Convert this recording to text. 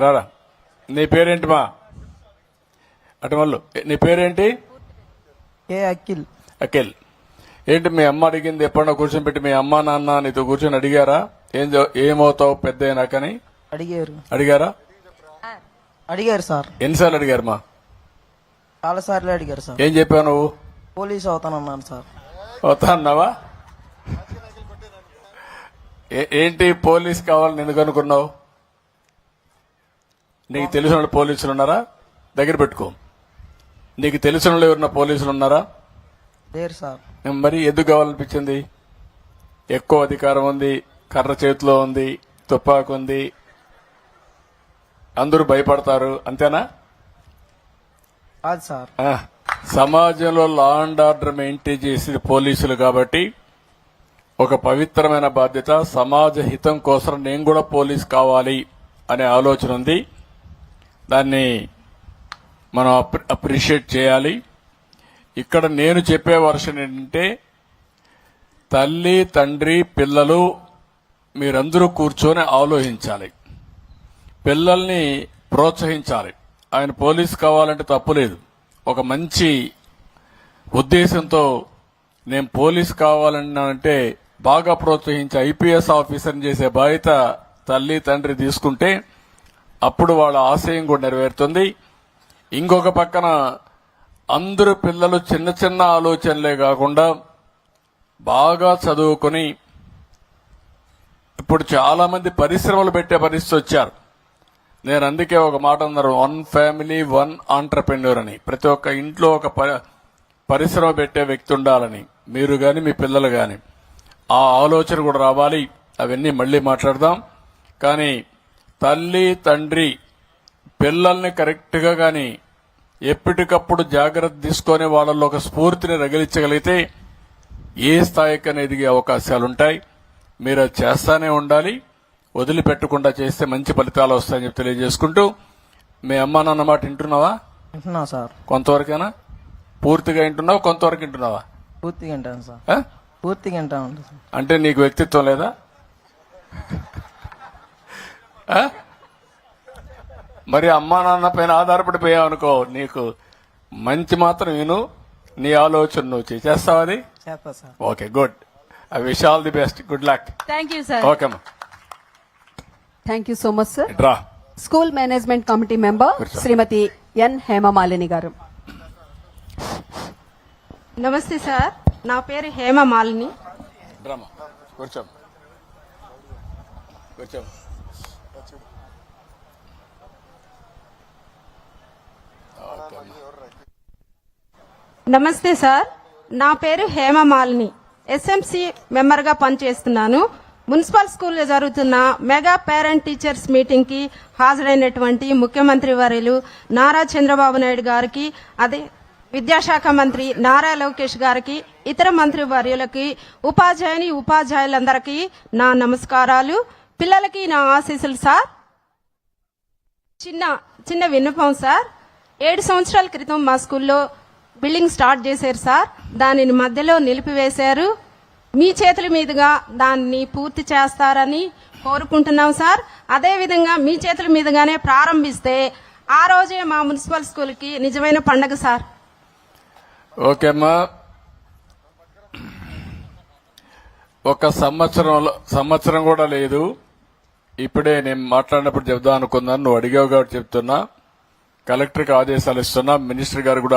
రారా. నీ పేరేంటి మా అటు వాళ్ళు? నీ పేరేంటి? ఏ అఖిల్. అఖిల్. ఏంటి మీ అమ్మ అడిగింది? ఎప్పుడన్నా కూర్చొని పెట్టి మీ అమ్మ నాన్న నీతో కూర్చొని అడిగారా ఏమవుతావు పెద్ద అయినాకని? అడిగారా? అడిగారు సార్. ఎన్నిసార్లు అడిగారు మా? చాలా సార్లు అడిగారు సార్. ఏం చెప్పావు నువ్వు? పోలీస్ అవుతానన్నాను సార్. అవుతా అన్నావా? ఏంటి పోలీస్ కావాలని ఎందుకు అనుకున్నావు? నీకు తెలిసిన వాళ్ళు పోలీసులు ఉన్నారా? దగ్గర పెట్టుకో. నీకు తెలిసిన వాళ్ళు ఎవరున్నా పోలీసులు ఉన్నారా? లేరు సార్. మరి ఎందుకు కావాలనిపించింది? ఎక్కువ అధికారం ఉంది, కర్ర చేతిలో ఉంది, తుపాకు ఉంది, అందరూ భయపడతారు, అంతేనా? కాదు సార్. సమాజంలో లా అండ్ ఆర్డర్ మెయింటైన్ చేసేది పోలీసులు కాబట్టి ఒక పవిత్రమైన బాధ్యత. సమాజ హితం కోసం నేను కూడా పోలీస్ కావాలి అనే ఆలోచన ఉంది. దాన్ని మనం అప్రిషియేట్ చేయాలి. ఇక్కడ నేను చెప్పే వర్షన్ ఏంటంటే, తల్లి తండ్రి పిల్లలు మీరందరూ కూర్చొని ఆలోచించాలి, పిల్లల్ని ప్రోత్సహించాలి. ఆయన పోలీస్ కావాలంటే తప్పులేదు. ఒక మంచి ఉద్దేశంతో నేను పోలీస్ కావాలన్నానంటే బాగా ప్రోత్సహించి ఐపీఎస్ ఆఫీసర్ని చేసే బాధ్యత తల్లి తండ్రి తీసుకుంటే అప్పుడు వాళ్ళ ఆశయం కూడా నెరవేరుతుంది. ఇంకొక పక్కన అందరూ పిల్లలు చిన్న చిన్న ఆలోచనలే కాకుండా బాగా చదువుకుని ఇప్పుడు చాలా మంది పరిశ్రమలు పెట్టే పరిస్థితి వచ్చారు. నేను అందుకే ఒక మాట అన్నారు, 1 ఫ్యామిలీ 1 ఆంటర్ప్రెన్యూర్ అని. ప్రతి ఒక్క ఇంట్లో ఒక పరిశ్రమ పెట్టే వ్యక్తి ఉండాలని, మీరు గాని మీ పిల్లలు గాని. ఆ ఆలోచన కూడా రావాలి. అవన్నీ మళ్లీ మాట్లాడదాం. కానీ తల్లి తండ్రి పిల్లల్ని కరెక్ట్ గా గాని ఎప్పటికప్పుడు జాగ్రత్త తీసుకొని వాళ్ళలో ఒక స్ఫూర్తిని రగిలించగలిగితే ఏ స్థాయికైనా ఎదిగే అవకాశాలుంటాయి. మీరు అది చేస్తానే ఉండాలి. వదిలిపెట్టకుండా చేస్తే మంచి ఫలితాలు వస్తాయని చెప్పి తెలియజేసుకుంటూ, మీ అమ్మా నాన్న మాట వింటున్నావా? వింటున్నా సార్. కొంతవరకైనా? పూర్తిగా వింటున్నావా? కొంతవరకు వింటున్నావా? పూర్తిగా వింటాను సార్. పూర్తిగా వింటాను. అంటే నీకు వ్యక్తిత్వం లేదా? మరి అమ్మా నాన్న పైన ఆధారపడిపోయావు అనుకో, నీకు మంచి మాత్రం విను, నీ ఆలోచన నువ్వు చేస్తావు. అది చేస్తా sir. Okay, good. I wish all the best. Good luck. Thank you sir. Okay అమ్మా. Thank you so much sir. రా. School management committee member Shrimati N Hemamalini garu. నమస్తే సార్, నా పేరు హేమమాలిని. కూర్చో. నమస్తే సార్, నా పేరు హేమమాలిని. ఎస్ఎంసి మెంబర్ గా పనిచేస్తున్నాను. మున్సిపల్ స్కూల్లో జరుగుతున్న మెగా పేరెంట్ టీచర్స్ మీటింగ్ కి హాజరైనటువంటి ముఖ్యమంత్రి వర్యులు నారా చంద్రబాబు నాయుడు గారికి, అదే విద్యాశాఖ మంత్రి నారా లోకేష్ గారికి, ఇతర మంత్రి వర్యులకి, ఉపాధ్యాయులందరికీ నా నమస్కారాలు. పిల్లలకి నా ఆశీస్సులు సార్. చిన్న విన్నపం సార్. 7 సంవత్సరాల క్రితం మా స్కూల్లో బిల్డింగ్ స్టార్ట్ చేశారు సార్. దానిని మధ్యలో నిలిపివేశారు. మీ చేతుల మీదుగా దాన్ని పూర్తి చేస్తారని కోరుకుంటున్నాం సార్. అదేవిధంగా మీ చేతుల మీదుగానే ప్రారంభిస్తే ఆ రోజే మా మున్సిపల్ స్కూల్ కి నిజమైన పండగ సార్. ఓకే అమ్మా. ఒక సంవత్సరం కూడా లేదు. ఇప్పుడే నేను మాట్లాడినప్పుడు చెప్దాం అనుకున్నాను, నువ్వు అడిగావు కాబట్టి చెప్తున్నా. కలెక్టర్కి ఆదేశాలు ఇస్తున్నా, మినిస్టర్ గారు కూడా